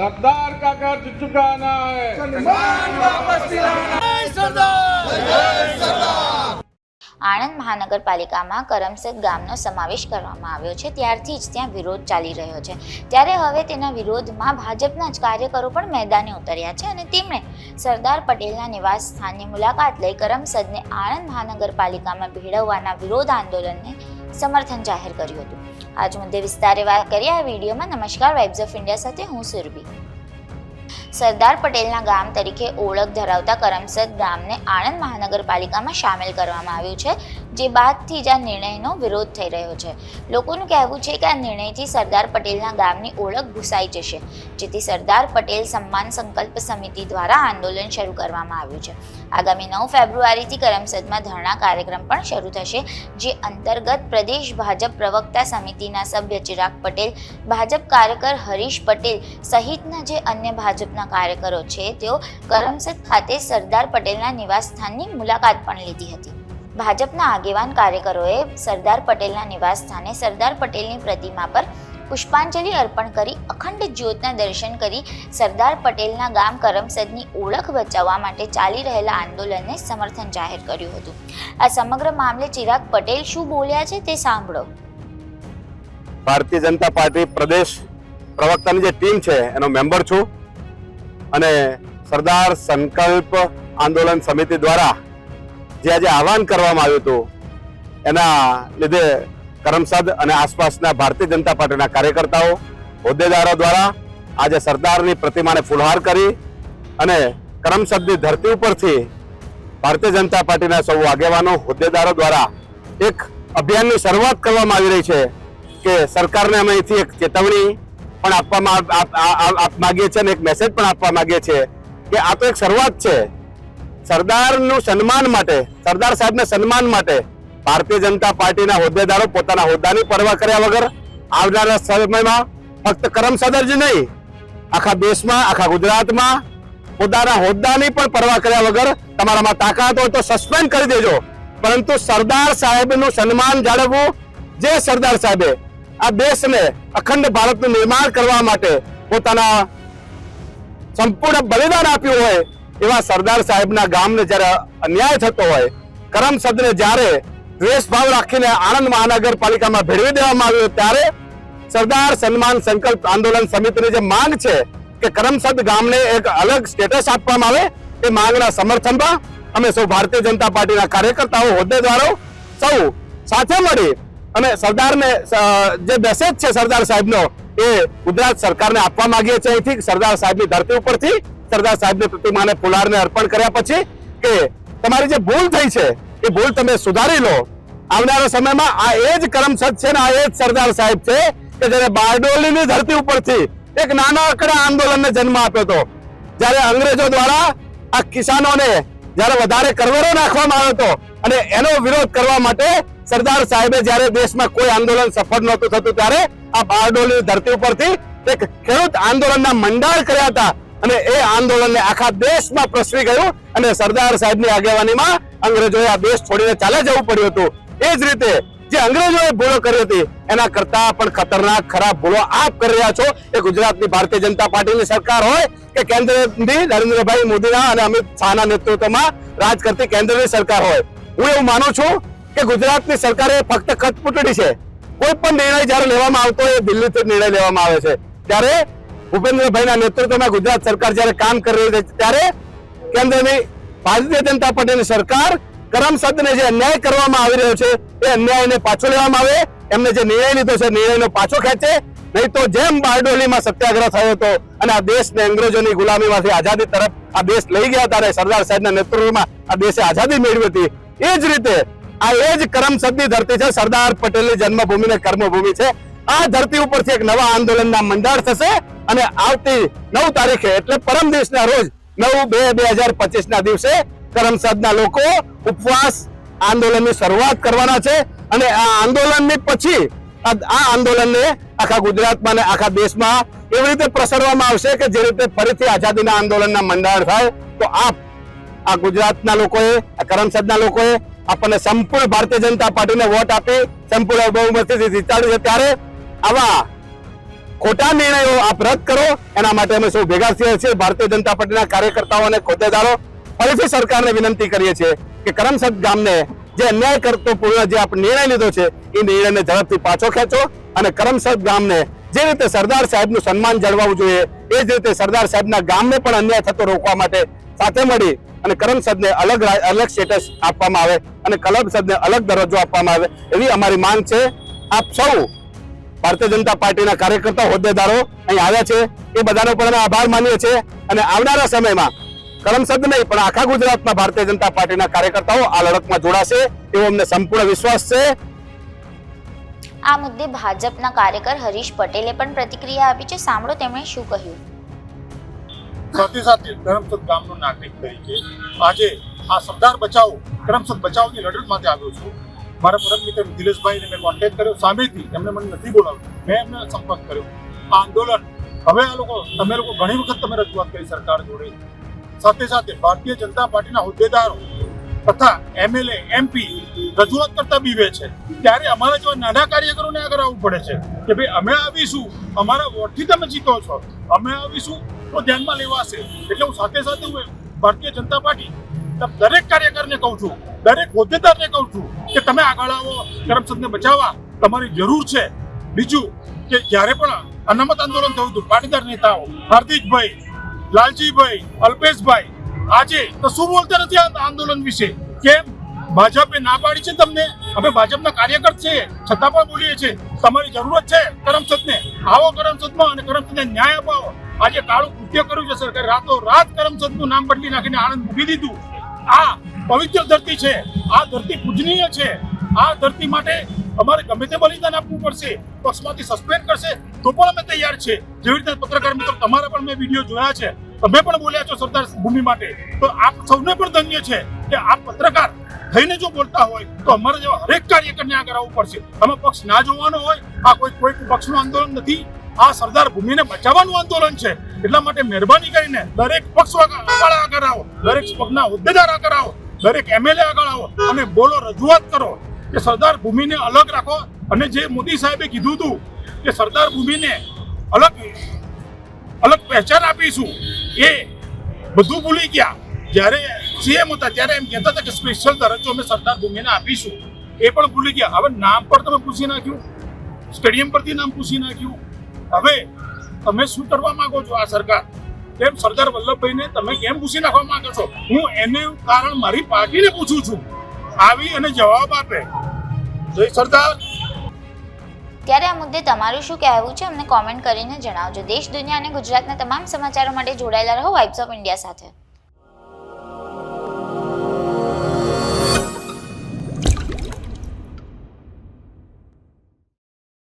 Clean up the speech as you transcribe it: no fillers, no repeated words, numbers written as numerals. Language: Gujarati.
सरदार का कर्ज चुकाना है, सम्मान वापस दिलाना है सरदार। આણંદ મહાનગરપાલિકામાં કરમસદ ગામનો સમાવેશ કરવામાં આવ્યો છે ત્યારથી જ ત્યાં વિરોધ ચાલી રહ્યો છે। ત્યારે હવે તેના વિરોધમાં ભાજપના જ કાર્યકરો પણ મેદાને ઉતર્યા છે અને તેમણે સરદાર પટેલના નિવાસ સ્થાનની મુલાકાત લઈ કરમસદને આણંદ મહાનગરપાલિકામાં ભેળવવાના વિરોધ આંદોલનને સમર્થન જાહેર કર્યું હતું। આજ મુદ્દે વિસ્તારે વાત કરીએ આ વિડીયોમાં। નમસ્કાર, વાઇબ્સ ઓફ ઇન્ડિયા સાથે હું સુરભી। સરદાર પટેલના ગામ તરીકે ઓળખ ધરાવતા કરમસદ ગામને આણંદ મહાનગરપાલિકામાં સામેલ કરવામાં આવ્યું છે, જે બાદથી જ આ નિર્ણયનો વિરોધ થઈ રહ્યો છે। લોકોનું કહેવું છે કે આ નિર્ણયથી સરદાર પટેલના ગામની ઓળખ ભૂસાઈ જશે, જેથી સરદાર પટેલ સન્માન સંકલ્પ સમિતિ દ્વારા આંદોલન શરૂ કરવામાં આવ્યું છે। આગામી 9 ફેબ્રુઆરીથી કરમસદમાં ધરણા કાર્યક્રમ પણ શરૂ થશે, જે અંતર્ગત પ્રદેશ ભાજપ પ્રવક્તા સમિતિના સભ્ય ચિરાગ પટેલ, ભાજપ કાર્યકર હરીશ પટેલ સહિતના જે અન્ય ભાજપના કાર્યકરો છે તેઓ કરમસદ ખાતે સરદાર પટેલના નિવાસ સ્થાનની મુલાકાત પણ લીધી હતી। ભાજપના આગેવાન કાર્યકરોએ સરદાર પટેલના નિવાસ સ્થાને સરદાર પટેલની પ્રતિમા પર પુષ્પાંજલિ અર્પણ કરી અખંડ જ્યોતના દર્શન કરી સરદાર પટેલના ગામ કરમસદની ઓળખ બચાવવા માટે ચાલી રહેલા આંદોલનને સમર્થન જાહેર કર્યું હતું। આ સમગ્ર મામલે ચિરાગ પટેલ શું બોલ્યા છે તે સાંભળો। ભારતીય જનતા પાર્ટી પ્રદેશ પ્રવક્તાની જે ટીમ છે એનો મેમ્બર છું અને સરદાર સંકલ્પ આંદોલન સમિતિ દ્વારા જે આજે આહવાન કરવામાં આવ્યું હતું એના લીધે કરમસદ અને આસપાસના ભારતીય જનતા પાર્ટીના કાર્યકર્તાઓ, હોદ્દેદારો દ્વારા આજે સરદારની પ્રતિમાને ફૂલહાર કરી અને કરમસદની ધરતી ઉપરથી ભારતીય જનતા પાર્ટીના સૌ આગેવાનો, હોદ્દેદારો દ્વારા એક અભિયાનની શરૂઆત કરવામાં આવી રહી છે કે સરકારને અમે અહીંથી એક ચેતવણી પણ આપવા માંગીએ છીએ અને એક મેસેજ પણ આપવા માંગીએ છીએ કે આ તો એક શરૂઆત છે। સરદારનું સન્માન માટે, સરદાર સાહેબના સન્માન માટે ભારતીય જનતા પાર્ટીના હોદ્દેદારો પોતાના હોદ્દાની પરવા કર્યા વગર આવનારા સમયમાં ફક્ત કરમસદ જ નહીં, આખા દેશમાં, આખા ગુજરાતમાં પોતાના હોદ્દાની પણ પરવા કર્યા વગર તમારામાં તાકાત હોય તો સસ્પેન્ડ કરી દેજો, પરંતુ સરદાર સાહેબનું સન્માન જાળવવું, જે સરદાર સાહેબે આ દેશને અખંડ ભારતનું નિર્માણ કરવા માટે પોતાના સંપૂર્ણ બલિદાન આપ્યું હોય એવા સરદાર સાહેબના ગામને જ્યારે અન્યાય થતો હોય, કરમસદને જ્યારે દ્વેષભાવ રાખીને આણંદ મહાનગરપાલિકામાં ભેળવી દેવામાં આવ્યો, ત્યારે સરદાર સન્માન સંકલ્પ આંદોલન સમિતિની જે માંગ છે કે કરમસદ ગામને એક અલગ સ્ટેટસ આપવામાં આવે, એ માંગના સમર્થનમાં અમે સૌ ભારતીય જનતા પાર્ટીના કાર્યકર્તાઓ, હોદ્દેદારો સૌ સાથે મળી અને સરદારને જે મેસેજ છે સરદાર સાહેબનો એ ગુજરાત સરકારને આપવા માંગીએ છીએ અહીંથી સરદાર સાહેબની ધરતી ઉપરથી સરદાર સાહેબની પ્રતિમાને ફુલારને અર્પણ કર્યા પછી કે તમારી જે ભૂલ થઈ છે એ ભૂલ તમે સુધારી લો। આવનારા સમયમાં આ એ જ કરમસદ છે ને આ એ જ સરદાર સાહેબ છે કે જેને બારડોલીની ધરતી ઉપરથી એક નાનકડા આંદોલનને જન્મ આપ્યો હતો, જ્યારે અંગ્રેજો દ્વારા આ કિસાનોને જ્યારે વધારે કરવેરો નાખવામાં આવ્યો હતો અને એનો વિરોધ કરવા માટે સરદાર સાહેબે જ્યારે દેશમાં કોઈ આંદોલન સફળ નહોતું થતું ત્યારે આ બારડોલીની ધરતી ઉપરથી એક ખેડૂત આંદોલનના મંડાણ કર્યા હતા અને એ આંદોલનને આખા દેશમાં પ્રસરી ગયું અને સરદાર સાહેબની આગેવાનીમાં અંગ્રેજોએ આ દેશ છોડીને ચાલે જવું પડ્યું હતું। એ જ રીતે જે અંગ્રેજોએ ભૂલો કરી હતી એના કરતા પણ ખતરનાક ખરાબ ભૂલો આપ કરી રહ્યા છો। એ ગુજરાતની ભારતીય જનતા પાર્ટીની સરકાર હોય કે કેન્દ્રની નરેન્દ્રભાઈ મોદીના અને અમિત શાહના નેતૃત્વમાં રાજ કરતી કેન્દ્રની સરકાર હોય, હું એવું માનું છું કે ગુજરાતની સરકારે ફક્ત કઠપૂતળી છે। કોઈ પણ નિર્ણય જયારે લેવામાં આવતો હોય દિલ્હીથી નિર્ણય લેવામાં આવે છે, ત્યારે ભૂપેન્દ્રભાઈના નેતૃત્વમાં ગુજરાત સરકાર જયારે કામ કરી રહી છે ત્યારે કેન્દ્રની ભારતીય જનતા પાર્ટીની સરકાર કરમસદને જે અન્યાય કરવામાં આવી રહ્યો છે એ અન્યાયને પાછો લેવામાં આવે, એમને જે નિર્ણય લીધો છે નિર્ણયનો પાછો ખેંચે, નહીં તો જેમ બારડોલીમાં સત્યાગ્રહ થયો હતો અને આ દેશને અંગ્રેજોની ગુલામીમાંથી આઝાદી તરફ આ દેશ લઈ ગયા હતા અને સરદાર સાહેબના નેતૃત્વમાં આ દેશે આઝાદી મેળવી હતી, એ જ રીતે આ એ જ કરમસદની ધરતી છે, સરદાર પટેલની જન્મભૂમિ ને કર્મભૂમિ છે। આ ધરતી ઉપરથી એક નવા આંદોલનના મંડાણ થશે અને આવતી 9 તારીખે એટલે પરમ દિવસના રોજ 9/2/2025ના દિવસે કરમસદના લોકો ઉપવાસ આંદોલનની શરૂઆત કરવાના છે અને આ આંદોલનની પછી આ આંદોલનને આખા ગુજરાતમાં અને આખા દેશમાં એવી રીતે પ્રસરવામાં આવશે કે જે રીતે ફરીથી આઝાદીના આંદોલનના મંડાણ થાય। તો આ ગુજરાતના લોકોએ, આ કરમસદના લોકોએ આપણને સંપૂર્ણ ભારતીય જનતા પાર્ટીને વોટ આપી સંપૂર્ણ બહુમતીથી જીતાડી છે, ત્યારે આવા ખોટા નિર્ણયો આપ રદ કરો, એના માટે અમે સૌ ભેગા થયા છીએ. ભારતીય જનતા પાર્ટીના કાર્યકર્તાઓ અને હોદ્દેદારો ફરીથી સરકારને વિનંતી કરીએ છીએ કે કરમસદ ગામને જે અન્યાય કરતો પૂર્ણ જે આપણે નિર્ણય લીધો છે એ નિર્ણયને ઝડપથી પાછો ખેંચો અને કરમસદ ગામને જે રીતે સરદાર સાહેબનું સન્માન જળવાવું જોઈએ એ જ રીતે સરદાર સાહેબના ગામને પણ અન્યાય થતો રોકવા માટે સાથે મળી અને કરમસદને અલગ સ્ટેટસ આપવામાં આવે અને કરમસદને અલગ દરજ્જો આપવામાં આવે એવી અમારી માંગ છે. આપ સૌ ભારતીય જનતા પાર્ટીના કાર્યકર્તા હોદ્દેદારો અહીં આવ્યા છે એ બધાનો પણ અમે આભાર માનીએ છીએ અને આવનારા સમયમાં કરમસદ નહીં પણ આખા ગુજરાતના ભારતીય જનતા પાર્ટીના કાર્યકર્તાઓ આ લડતમાં જોડાશે એવો અમને સંપૂર્ણ વિશ્વાસ છે. આ મુદ્દે ભાજપના કાર્યકર હરીશ પટેલે પણ પ્રતિક્રિયા આપી છે. સાંભળો તેમણે શું કહ્યું. સાથે સાથે કરમસદ ગામનો નાગરિક તરીકે આજે આ સરદાર બચાવો કરમસદ બચાવની લડત માટે આવ્યો છું. મારા પરમ મિત્ર દિલેશભાઈને મેં કોન્ટેક્ટ કર્યો સામેથી, એમને મને નથી બોલાવ્યું, મેં એમને સંપર્ક કર્યો. આ આંદોલન હવે તમે લોકો ઘણી વખત તમે રજૂઆત કરી સરકાર જોડે, સાથે સાથે ભારતીય જનતા પાર્ટીના હોદ્દેદારો તથા એમએલએ એમપી રજૂઆત કરતા બીવે છે, ત્યારે અમારા જેવા નાના કાર્યકરોને આગળ આવવું પડે છે કે ભાઈ અમે આવીશું, અમારા વોટથી તમે જીતો છો, અમે આવીશું તો ધ્યાનમાં લેવાશે. એટલે હું સાથે સાથે ભારતીય જનતા પાર્ટી દરેક કાર્યકરને કહું છું, દરેક હોદ્દેદારને કહું છું કે તમે આગળ આવો, કરમસદને બચાવવા તમારી જરૂર છે. બીજું કે જ્યારે પણ અનામત આંદોલન થયું હતું, પાટીદાર નેતાઓ હાર્દિકભાઈ, લાલજીભાઈ, અલ્પેશભાઈ આજે તો શું બોલતા નથી આ આંદોલન વિશે? કેમ ભાજપે ના પાડી છે તમને? અમે ભાજપના કાર્યકર છીએ છતાં પણ બોલીએ છીએ તમારી જરૂરત છે કરમસદને, આવો કરમસદમાં અને કરમસદને ન્યાય અપાવો. આજે કાળું કૃત્ય કર્યું છે સરકારે, રાતોરાત કરમસદનું નામ બદલી નાખીને આણંદ મૂકી દીધું. આ પવિત્ર ધરતી છે, આ ધરતી પૂજનીય છે. આ ધરતી માટે અમારે ગમે તે બલિદાન આપવું પડશે, પક્ષમાંથી સસ્પેન્ડ કરશે તો પણ અમે તૈયાર છે. જેવી રીતે પત્રકાર મિત્રો તમારા પણ મેં વિડીયો જોયા છે, તમે પણ બોલ્યા છો સરદાર ભૂમિ માટે, તો આપ સૌને પણ ધન્ય છે કે આપ પત્રકાર થઈને જો બોલતા હોય તો અમારે જેવા હરેક કાર્યકરને આગળ આવવું પડશે. અમે પક્ષ ના જોવાનો હોય, આ કોઈ પક્ષનું આંદોલન નથી, આ સરદાર ભૂમિને બચાવવાનું આંદોલન છે. એટલા માટે મહેરબાની કરીને દરેક પક્ષ આગળ આવો, દરેક પક્ષના હોદ્દેદાર આગળ આવો, દરેક એમએલએ આગળ આવો અને બોલો, રજૂઆત કરો કે સરદાર ભૂમિને અલગ રાખો. અને જે મોદી સાહેબે કીધું હતું કે સરદાર ભૂમિને અલગ પહેચાન આપીશું, એ બધું ભૂલી ગયા. જ્યારે સીએમ હતા ત્યારે એમ કહેતા હતા કે સ્પેશિયલ દરજ્જો અમે સરદાર ભૂમિને આપીશું, એ પણ ભૂલી ગયા. હવે નામ પર તમે પૂછી નાખ્યું, સ્ટેડિયમ પરથી નામ પૂછી નાખ્યું. હવે તમે શું કરવા માંગો છો? આ સરકાર કેમ સરદાર વલ્લભભાઈને તમે કેમ પૂછી નાખવા માંગો છો? હું એનું કારણ મારી પાર્ટીને પૂછું છું, આવી અને જવાબ આપે. જય સરદાર. ત્યારે આ મુદ્દે તમારું શું કહેવું છે અમને કોમેન્ટ કરીને જણાવજો. દેશ, દુનિયા અને ગુજરાતના તમામ સમાચારો માટે જોડાયેલા રહો વાઇબ્સ ઓફ ઇન્ડિયા સાથે.